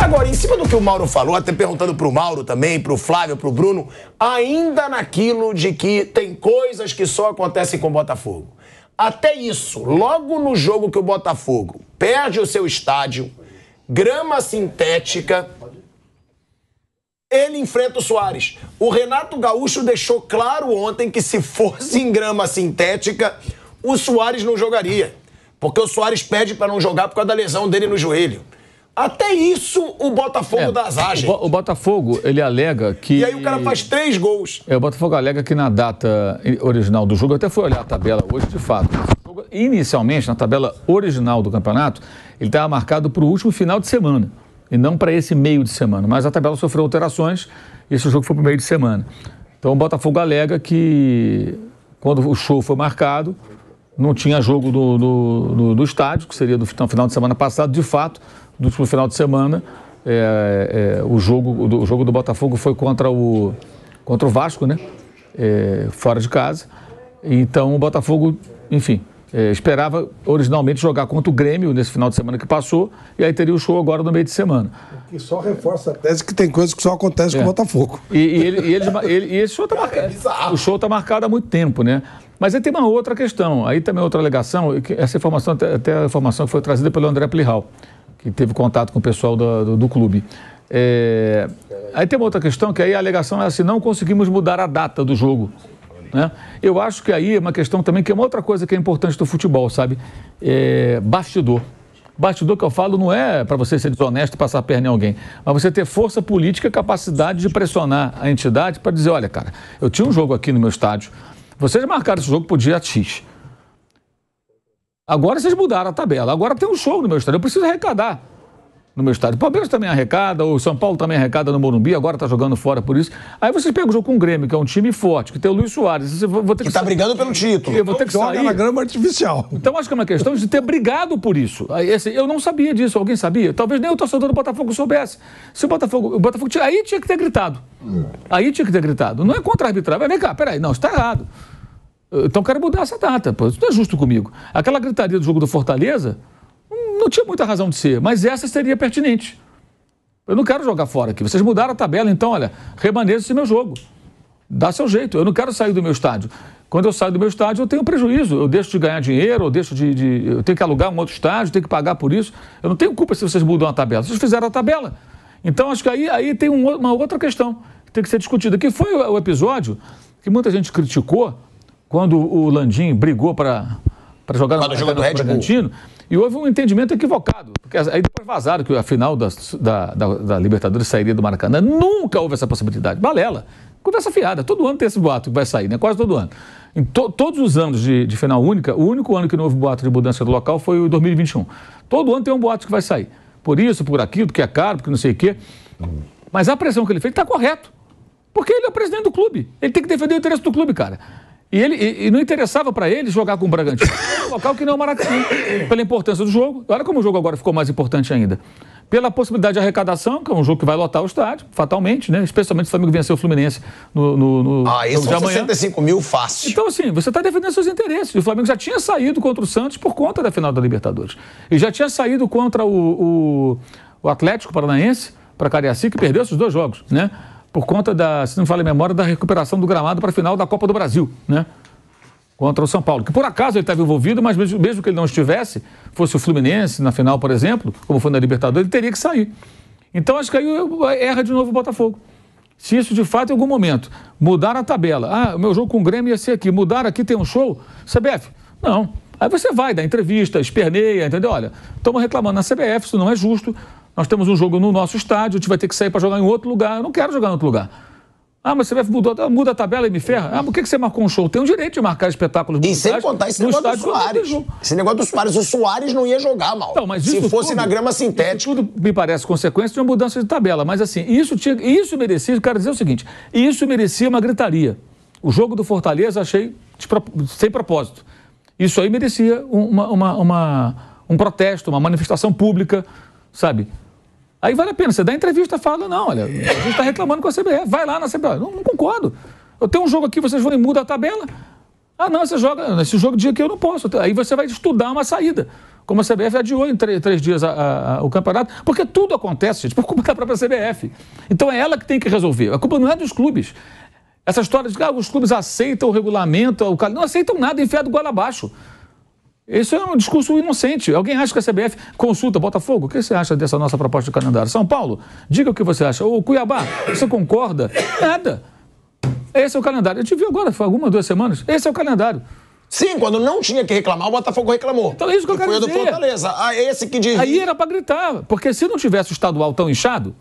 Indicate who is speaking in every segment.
Speaker 1: Agora, em cima do que o Mauro falou, até perguntando pro Mauro também, pro Flávio, pro Bruno, ainda naquilo de que tem coisas que só acontecem com o Botafogo. Até isso, logo no jogo que o Botafogo perde o seu estádio, grama sintética, ele enfrenta o Soares. O Renato Gaúcho deixou claro ontem que se fosse em grama sintética, o Soares não jogaria. Porque o Soares pede para não jogar por causa da lesão dele no joelho. Até isso o Botafogo dá azar, gente.
Speaker 2: O Botafogo, ele alega que...
Speaker 1: E aí o cara faz 3 gols.
Speaker 2: O Botafogo alega que na data original do jogo, eu até fui olhar a tabela hoje, de fato, inicialmente, na tabela original do campeonato, ele estava marcado para o último final de semana, e não para esse meio de semana. Mas a tabela sofreu alterações e esse jogo foi para o meio de semana. Então o Botafogo alega que quando o show foi marcado, não tinha jogo do estádio, que seria do final de semana passado. De fato, no último final de semana, o jogo do Botafogo foi contra o Vasco, né? Fora de casa. Então o Botafogo, enfim, esperava originalmente jogar contra o Grêmio nesse final de semana que passou, e aí teria o show agora no meio de semana.
Speaker 3: Que só reforça a tese que tem coisas que só acontecem com o Botafogo.
Speaker 2: E esse show está marcado. O show está marcado há muito tempo, né? Mas aí tem uma outra questão, aí também outra alegação, essa informação, até a informação que foi trazida pelo André Plihal, que teve contato com o pessoal do clube. Aí tem uma outra questão, que aí a alegação é assim: não conseguimos mudar a data do jogo. Né? Eu acho que aí é uma questão também, que é uma outra coisa que é importante do futebol, sabe? Bastidor. Bastidor que eu falo não é para você ser desonesto e passar a perna em alguém, mas você ter força política e capacidade de pressionar a entidade para dizer: olha, cara, eu tinha um jogo aqui no meu estádio, vocês marcaram esse jogo pro dia X. Agora vocês mudaram a tabela, agora tem um show no meu estádio, eu preciso arrecadar no meu estádio. O Palmeiras também arrecada, o São Paulo também arrecada no Morumbi, agora está jogando fora por isso. Aí vocês pegam o jogo com o Grêmio, que é um time forte, que tem o Luiz Soares. Vou ter
Speaker 1: que está brigando pelo título.
Speaker 2: Eu vou ter que sair
Speaker 3: na grama artificial.
Speaker 2: Então acho que é uma questão de ter brigado por isso. Eu não sabia disso, alguém sabia? Talvez nem o torcedor do Botafogo soubesse. Se o Botafogo aí tinha que ter gritado. Aí tinha que ter gritado. Não é contra a arbitragem. Vem cá, peraí, não, isso está errado. Então quero mudar essa data, pô, isso não é justo comigo. Aquela gritaria do jogo do Fortaleza não tinha muita razão de ser, mas essa seria pertinente. Eu não quero jogar fora aqui. Vocês mudaram a tabela, então, olha, remaneja-se meu jogo. Dá seu jeito. Eu não quero sair do meu estádio. Quando eu saio do meu estádio, eu tenho prejuízo. Eu deixo de ganhar dinheiro, eu tenho que alugar um outro estádio, tenho que pagar por isso. Eu não tenho culpa se vocês mudam a tabela. Vocês fizeram a tabela. Então, acho que aí tem uma outra questão que tem que ser discutida, que foi o episódio que muita gente criticou quando o Landim brigou para jogar no Bragantino, e houve um entendimento equivocado. Porque aí depois vazaram que a final da Libertadores sairia do Maracanã. Nunca houve essa possibilidade. Balela. Conversa fiada. Todo ano tem esse boato que vai sair, né? Quase todo ano. Em todos os anos de final única, o único ano que não houve boato de mudança do local foi o 2021. Todo ano tem um boato que vai sair. Por isso, por aquilo, porque é caro, porque não sei o quê. Mas a pressão que ele fez está correto. Porque ele é o presidente do clube. Ele tem que defender o interesse do clube, cara. E não interessava para ele jogar com o Bragantino, um local que não é o Maracanã, pela importância do jogo. Olha como o jogo agora ficou mais importante ainda. Pela possibilidade de arrecadação, que é um jogo que vai lotar o estádio, fatalmente, né? Especialmente se o Flamengo vencer o Fluminense no
Speaker 1: isso são 65 mil fácil.
Speaker 2: Então, assim, você está defendendo seus interesses. O Flamengo já tinha saído contra o Santos por conta da final da Libertadores. E já tinha saído contra o Atlético Paranaense, para Cariacica, que perdeu esses 2 jogos, né? Por conta se não me falha a memória, da recuperação do gramado para a final da Copa do Brasil, né? Contra o São Paulo. Que por acaso ele estava envolvido, mas mesmo que ele não estivesse, fosse o Fluminense na final, por exemplo, como foi na Libertadores, ele teria que sair. Então acho que aí erra de novo o Botafogo. Se isso de fato em algum momento mudar a tabela, o meu jogo com o Grêmio ia ser aqui, mudar aqui tem um show, CBF, não. Aí você vai dar entrevista, esperneia, entendeu? Olha, estamos reclamando na CBF, isso não é justo. Nós temos um jogo no nosso estádio, a gente vai ter que sair para jogar em outro lugar. Eu não quero jogar em outro lugar. Mas você muda a tabela e me ferra. Por que você marcou um show? Tem o direito de marcar espetáculos no estádio.
Speaker 1: E sem contar esse negócio do Soares. Esse negócio do Soares. O Soares não ia jogar, mal.
Speaker 2: Não, mas
Speaker 1: se fosse na grama sintética.
Speaker 2: Isso tudo me parece consequência de uma mudança de tabela. Mas assim, isso merecia, quero dizer o seguinte, isso merecia uma gritaria. O jogo do Fortaleza achei sem propósito. Isso aí merecia um protesto, uma manifestação pública, sabe? Aí vale a pena, você dá entrevista, fala, não, olha, a gente está reclamando com a CBF, vai lá na CBF. Não concordo. Eu tenho um jogo aqui, vocês vão e mudam a tabela. Não, você joga, nesse jogo dia que eu não posso. Aí você vai estudar uma saída. como a CBF adiou em 3 dias o campeonato, porque tudo acontece, gente, por culpa da própria CBF. Então é ela que tem que resolver. A culpa não é dos clubes. Essa história de que os clubes aceitam o regulamento, não aceitam nada, enfiado goela abaixo. Isso é um discurso inocente. Alguém acha que a CBF consulta Botafogo? O que você acha dessa nossa proposta de calendário? São Paulo, diga o que você acha. Ou Cuiabá, você concorda? Nada. Esse é o calendário. A gente viu agora, foi 2 semanas. Esse é o calendário.
Speaker 1: Sim, quando não tinha que reclamar, o Botafogo reclamou.
Speaker 2: Então é isso que eu quero dizer.
Speaker 1: Foi do Fortaleza. Esse que diz.
Speaker 2: Aí era para gritar, porque se não tivesse o estadual tão inchado,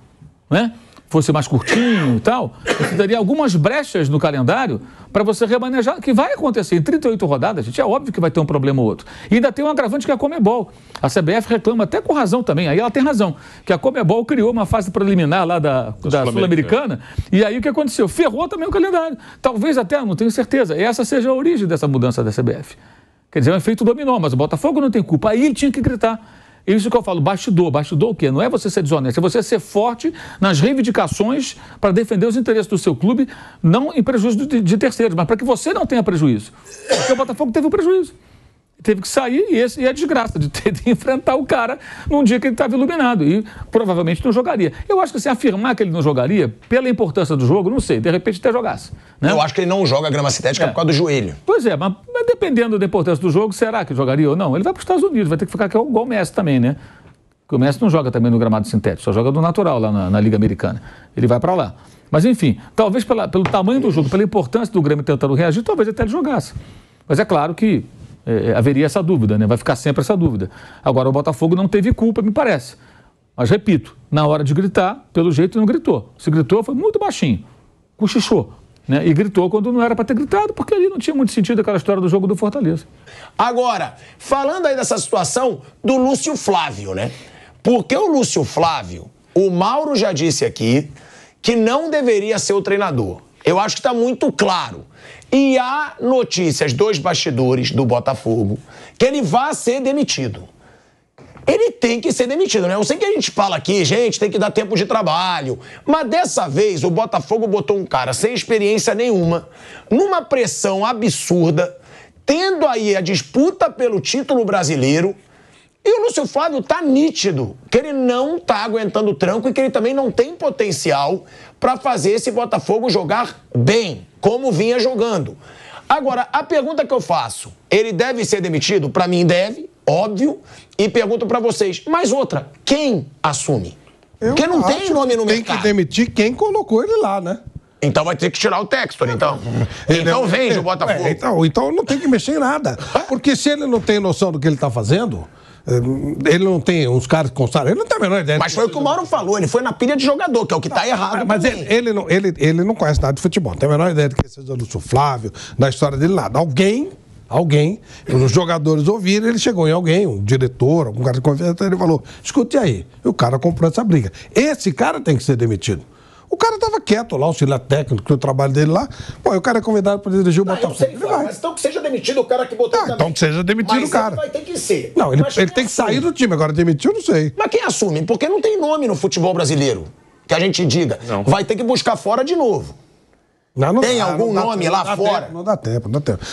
Speaker 2: né? Fosse mais curtinho e tal, você teria algumas brechas no calendário para você remanejar, que vai acontecer em 38 rodadas, gente, é óbvio que vai ter um problema ou outro. E ainda tem um agravante que é a Conmebol. A CBF reclama até com razão também, aí ela tem razão, que a Conmebol criou uma fase preliminar lá da Sul-Americana, e aí o que aconteceu? Ferrou também o calendário. Talvez até, não tenho certeza, essa seja a origem dessa mudança da CBF. Quer dizer, é um efeito dominó, mas o Botafogo não tem culpa. Aí ele tinha que gritar. Isso que eu falo, bastidor. Bastidor o quê? Não é você ser desonesto, é você ser forte nas reivindicações para defender os interesses do seu clube, não em prejuízo de terceiros, mas para que você não tenha prejuízo. Porque o Botafogo teve um prejuízo. Teve que sair e é a desgraça de ter de enfrentar o cara num dia que ele estava iluminado e provavelmente não jogaria. Eu acho que se afirmar que ele não jogaria, pela importância do jogo, não sei, de repente até jogasse. Né?
Speaker 1: Eu acho que ele não joga grama sintética por causa do joelho.
Speaker 2: Pois é, mas dependendo da importância do jogo, será que jogaria ou não? Ele vai para os Estados Unidos, vai ter que ficar igual o Messi também, né? Porque o Messi não joga também no gramado sintético, só joga no natural lá na Liga Americana. Ele vai para lá. Mas enfim, talvez pelo tamanho do jogo, pela importância do Grêmio tentando reagir, talvez até ele jogasse. Mas é claro que haveria essa dúvida, né? Vai ficar sempre essa dúvida. Agora, o Botafogo não teve culpa, me parece. Mas, repito, na hora de gritar, pelo jeito não gritou. Se gritou, foi muito baixinho, cochichou, né? E gritou quando não era para ter gritado, porque ali não tinha muito sentido aquela história do jogo do Fortaleza.
Speaker 1: Agora, falando aí dessa situação do Lúcio Flávio, né? Porque o Lúcio Flávio, o Mauro já disse aqui que não deveria ser o treinador. Eu acho que está muito claro. E há notícias dos bastidores do Botafogo que ele vai ser demitido. Ele tem que ser demitido, né? Eu sei que a gente fala aqui, gente, tem que dar tempo de trabalho. Mas dessa vez o Botafogo botou um cara sem experiência nenhuma, numa pressão absurda, tendo aí a disputa pelo título brasileiro. E o Lúcio Flávio tá nítido que ele não tá aguentando o tranco e que ele também não tem potencial para fazer esse Botafogo jogar bem, como vinha jogando. Agora, a pergunta que eu faço, ele deve ser demitido? Para mim deve, óbvio, e pergunto para vocês, mas outra, quem assume? Porque não tem nome no mercado.
Speaker 3: Tem que demitir quem colocou ele lá, né?
Speaker 1: Então vai ter que tirar o Textor, então. Então vende o Botafogo.
Speaker 3: Então não tem que mexer em nada. Porque se ele não tem noção do que ele está fazendo, ele não tem uns caras que constaram, ele não tem a menor ideia.
Speaker 1: Mas foi o que o Mauro falou, ele foi na pilha de jogador, que é o que está errado.
Speaker 3: Mas ele não conhece nada de futebol, não tem a menor ideia de que seja o Lúcio Flávio, da história dele, nada. Alguém, os jogadores ouviram, ele chegou em alguém, um diretor, algum cara de confiança, ele falou, escute aí, e o cara comprou essa briga. Esse cara tem que ser demitido. O cara estava quieto lá, auxiliar técnico, que o trabalho dele lá. Pô, o cara é convidado para dirigir o Botafogo.
Speaker 1: Eu sei, mas então que seja demitido o cara que botou também.
Speaker 3: Então que seja demitido o cara.
Speaker 1: Mas vai ter que ser.
Speaker 3: Não, ele tem que sair do time. Agora demitir, eu não sei.
Speaker 1: Mas quem assume? Porque não tem nome no futebol brasileiro que a gente diga. Não. Vai ter que buscar fora de novo.
Speaker 3: Não
Speaker 1: tem algum nome lá fora?
Speaker 3: Não dá tempo.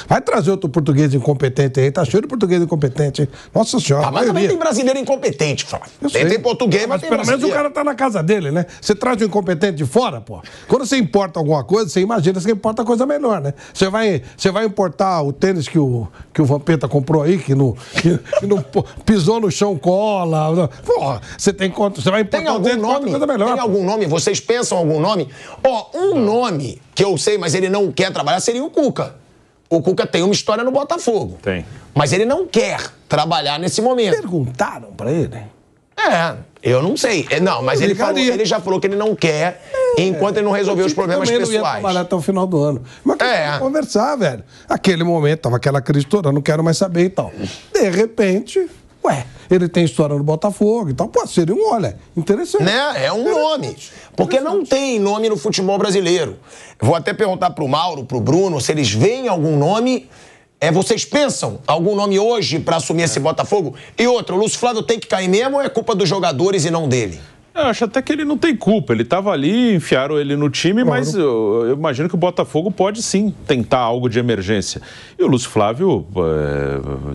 Speaker 3: Vai trazer outro português incompetente aí. Tá cheio de português incompetente aí. Nossa senhora.
Speaker 1: Mas também tem brasileiro incompetente, Flávio. Tem português, mas tem
Speaker 3: pelo menos o cara tá na casa dele, né? Você traz um incompetente de fora, pô. Quando você importa alguma coisa, você imagina que você importa coisa melhor, né? Você vai importar o tênis que o Vampeta comprou aí, que não pisou no chão cola. Porra, você vai importar
Speaker 1: algum nome?
Speaker 3: Coisa melhor.
Speaker 1: Tem algum nome? Vocês pensam algum nome? Nome que eu sei, mas ele não quer trabalhar, seria o Cuca. O Cuca tem uma história no Botafogo.
Speaker 4: Tem.
Speaker 1: Mas ele não quer trabalhar nesse momento.
Speaker 3: Perguntaram pra ele?
Speaker 1: Eu não sei. Não, mas ele já falou que ele não quer enquanto ele não resolver os problemas pessoais. Ele não ia
Speaker 3: trabalhar até o final do ano. Mas conversar, velho. Aquele momento, tava aquela crise toda, não quero mais saber e tal. De repente... ele tem história no Botafogo e tal. Pô, seria interessante.
Speaker 1: Né? É um nome. Porque não tem nome no futebol brasileiro. Vou até perguntar pro Mauro, pro Bruno, se eles veem algum nome. Vocês pensam algum nome hoje pra assumir esse Botafogo? E outra, o Lúcio Flávio tem que cair mesmo ou é culpa dos jogadores e não dele?
Speaker 4: Eu acho até que ele não tem culpa. Ele estava ali, enfiaram ele no time, claro. Mas eu imagino que o Botafogo pode sim tentar algo de emergência. E o Lúcio Flávio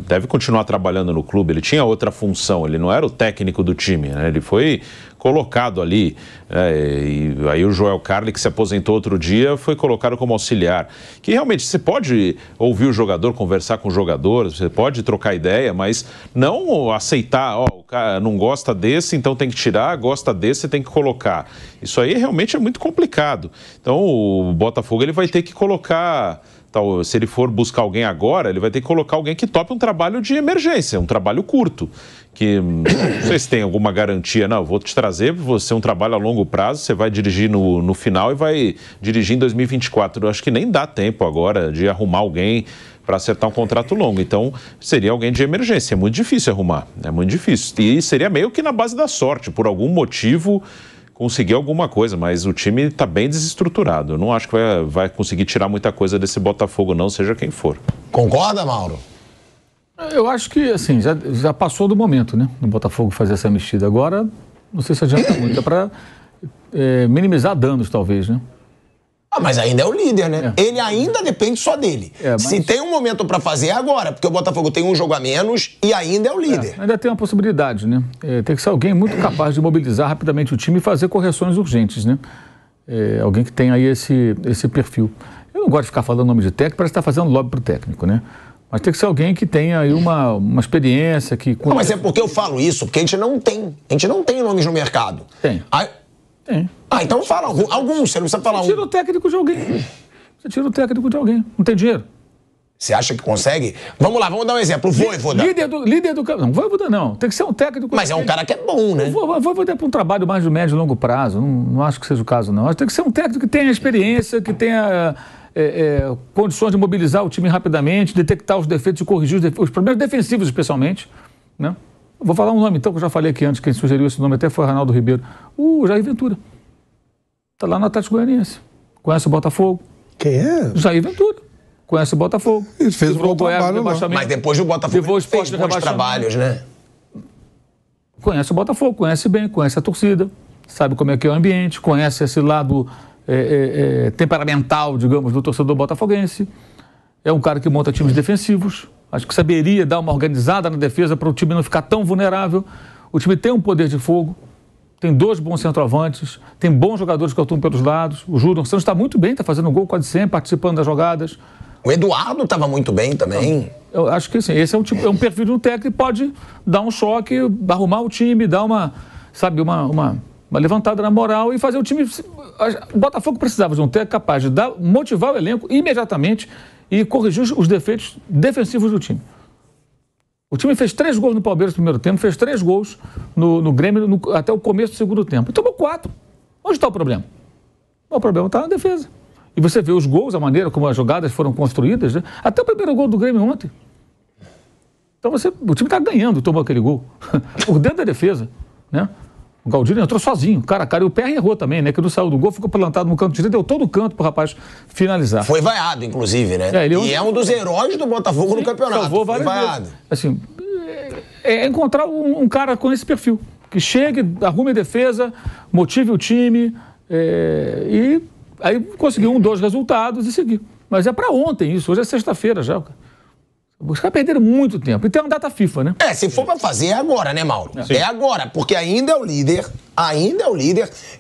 Speaker 4: deve continuar trabalhando no clube. Ele tinha outra função, ele não era o técnico do time, né? Ele foi colocado ali, e aí o Joel Carli, que se aposentou outro dia, foi colocado como auxiliar. Que realmente você pode ouvir o jogador, conversar com o jogador, você pode trocar ideia, mas não aceitar, o cara não gosta desse, então tem que tirar, gosta desse, tem que colocar. Isso aí realmente é muito complicado. Então o Botafogo ele vai ter que colocar... Se ele for buscar alguém agora, ele vai ter que colocar alguém que tope um trabalho de emergência, um trabalho curto. Que não sei se tem alguma garantia, não, vou te trazer, você um trabalho a longo prazo, você vai dirigir no final e vai dirigir em 2024. Eu acho que nem dá tempo agora de arrumar alguém para acertar um contrato longo. Então, seria alguém de emergência. É muito difícil arrumar, é muito difícil. E seria meio que na base da sorte, por algum motivo... conseguir alguma coisa, mas o time está bem desestruturado. Eu não acho que vai conseguir tirar muita coisa desse Botafogo, não, seja quem for.
Speaker 1: Concorda, Mauro?
Speaker 2: Eu acho que, assim, já passou do momento, né? No Botafogo fazer essa mexida. Agora, não sei se adianta muito. É para minimizar danos, talvez, né?
Speaker 1: Mas ainda é o líder, né? Ele ainda depende só dele.
Speaker 2: Mas...
Speaker 1: Se tem um momento para fazer, é agora. Porque o Botafogo tem um jogo a menos e ainda é o líder.
Speaker 2: Ainda tem uma possibilidade, né? Tem que ser alguém muito capaz de mobilizar rapidamente o time e fazer correções urgentes, né? Alguém que tenha aí esse perfil. Eu não gosto de ficar falando nome de técnico, parece que está fazendo lobby pro técnico, né? Mas tem que ser alguém que tenha aí uma experiência, que...
Speaker 1: Não, mas é porque eu falo isso, porque a gente não tem. A gente não tem nomes no mercado.
Speaker 2: Tem. Tem.
Speaker 1: Então fala alguns, você não precisa falar
Speaker 2: Você tira o técnico de alguém. Você tira o técnico de alguém. Não tem dinheiro.
Speaker 1: Você acha que consegue? Vamos lá, vamos dar um exemplo. O Vojvoda.
Speaker 2: Líder do... Não, Vojvoda não. Tem que ser um técnico...
Speaker 1: Mas é um cara que é bom, né?
Speaker 2: Vojvoda é para um trabalho mais de médio e longo prazo. Não acho que seja o caso, não. Mas tem que ser um técnico que tenha experiência, que tenha condições de mobilizar o time rapidamente, detectar os defeitos e corrigir os problemas defensivos, especialmente, né? Vou falar um nome, então, que eu já falei aqui antes, quem sugeriu esse nome até foi o Arnaldo Ribeiro. O Jair Ventura. Está lá no Atlético Goianiense. Conhece o Botafogo.
Speaker 3: Quem é?
Speaker 2: Jair Ventura. Conhece o Botafogo.
Speaker 3: Ele fez um bom trabalho,
Speaker 1: mas depois do Botafogo ele fez bons trabalhos, né?
Speaker 2: Conhece o Botafogo, conhece bem, conhece a torcida, sabe como é que é o ambiente, conhece esse lado temperamental, digamos, do torcedor botafoguense. É um cara que monta times defensivos. Acho que saberia dar uma organizada na defesa para o time não ficar tão vulnerável. O time tem um poder de fogo, tem 2 bons centroavantes, tem bons jogadores que atuam pelos lados. O Júnior Santos está muito bem, está fazendo gol quase sempre, participando das jogadas.
Speaker 1: O Eduardo estava muito bem também.
Speaker 2: Eu acho que sim, esse é um perfil de um técnico que pode dar um choque, arrumar o time, dar uma levantada na moral e fazer o time... O Botafogo precisava de um técnico capaz de motivar o elenco imediatamente e corrigir os defeitos defensivos do time. O time fez 3 gols no Palmeiras no primeiro tempo, fez 3 gols no Grêmio até o começo do segundo tempo. E tomou 4. Onde está o problema? O problema está na defesa. E você vê os gols, a maneira como as jogadas foram construídas, né? Até o primeiro gol do Grêmio ontem. Então o time está ganhando, tomou aquele gol. Por dentro da defesa, né? O Galdino entrou sozinho, cara a cara. E o Perry errou também, né? Que não saiu do gol, ficou plantado no canto direito, deu todo o canto pro rapaz finalizar.
Speaker 1: Foi vaiado, inclusive, né? E é um dos heróis do Botafogo no campeonato.
Speaker 2: Salvou várias vezes. Assim, encontrar um cara com esse perfil. Que chegue, arrume a defesa, motive o time e aí conseguir 2 resultados e seguir. Mas é para ontem isso, hoje é sexta-feira já. Os caras perderam muito tempo. E tem uma data FIFA, né?
Speaker 1: Se for pra fazer, é agora, né, Mauro? É agora, porque ainda é o líder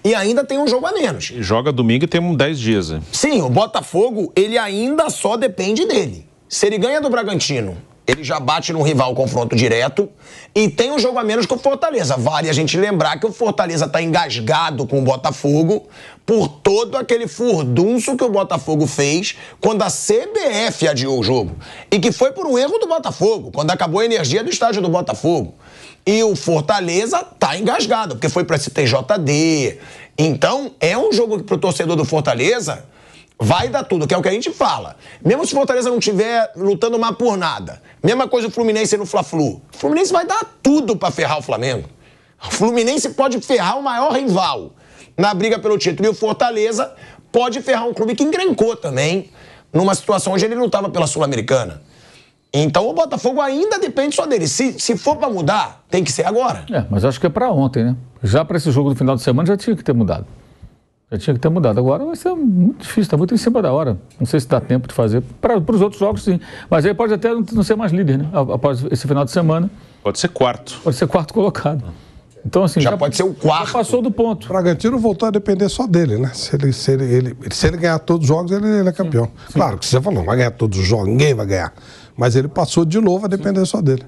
Speaker 1: e ainda tem um jogo a menos.
Speaker 4: Joga domingo e tem 10 dias, né?
Speaker 1: Sim, o Botafogo, ele ainda só depende dele. Se ele ganha do Bragantino, ele já bate no rival confronto direto e tem um jogo a menos que o Fortaleza. Vale a gente lembrar que o Fortaleza tá engasgado com o Botafogo por todo aquele furdunço que o Botafogo fez quando a CBF adiou o jogo. E que foi por um erro do Botafogo, quando acabou a energia do estádio do Botafogo. E o Fortaleza tá engasgado, porque foi pra STJD. Então, é um jogo que pro torcedor do Fortaleza vai dar tudo, que é o que a gente fala. Mesmo se o Fortaleza não estiver lutando mais por nada. Mesma coisa o Fluminense no Fla-Flu. O Fluminense vai dar tudo pra ferrar o Flamengo. O Fluminense pode ferrar o maior rival na briga pelo título. E o Fortaleza pode ferrar um clube que encrencou também numa situação onde ele lutava pela Sul-Americana. Então o Botafogo ainda depende só dele. Se for para mudar, tem que ser agora.
Speaker 2: Mas acho que é para ontem, né? Já para esse jogo do final de semana já tinha que ter mudado. Já tinha que ter mudado. Agora vai ser muito difícil, está muito em cima da hora. Não sei se dá tempo de fazer. Para os outros jogos, sim. Mas aí pode até não ser mais líder, né? Após esse final de semana.
Speaker 4: Pode ser quarto.
Speaker 2: Pode ser quarto colocado. Então, assim,
Speaker 1: já pode ser o quarto.
Speaker 2: Já passou do ponto.
Speaker 3: O Bragantino voltou a depender só dele, né? Se ele ganhar todos os jogos, ele é campeão. Sim. Claro que você falou, não vai ganhar todos os jogos, ninguém vai ganhar. Mas ele passou de novo a depender só dele.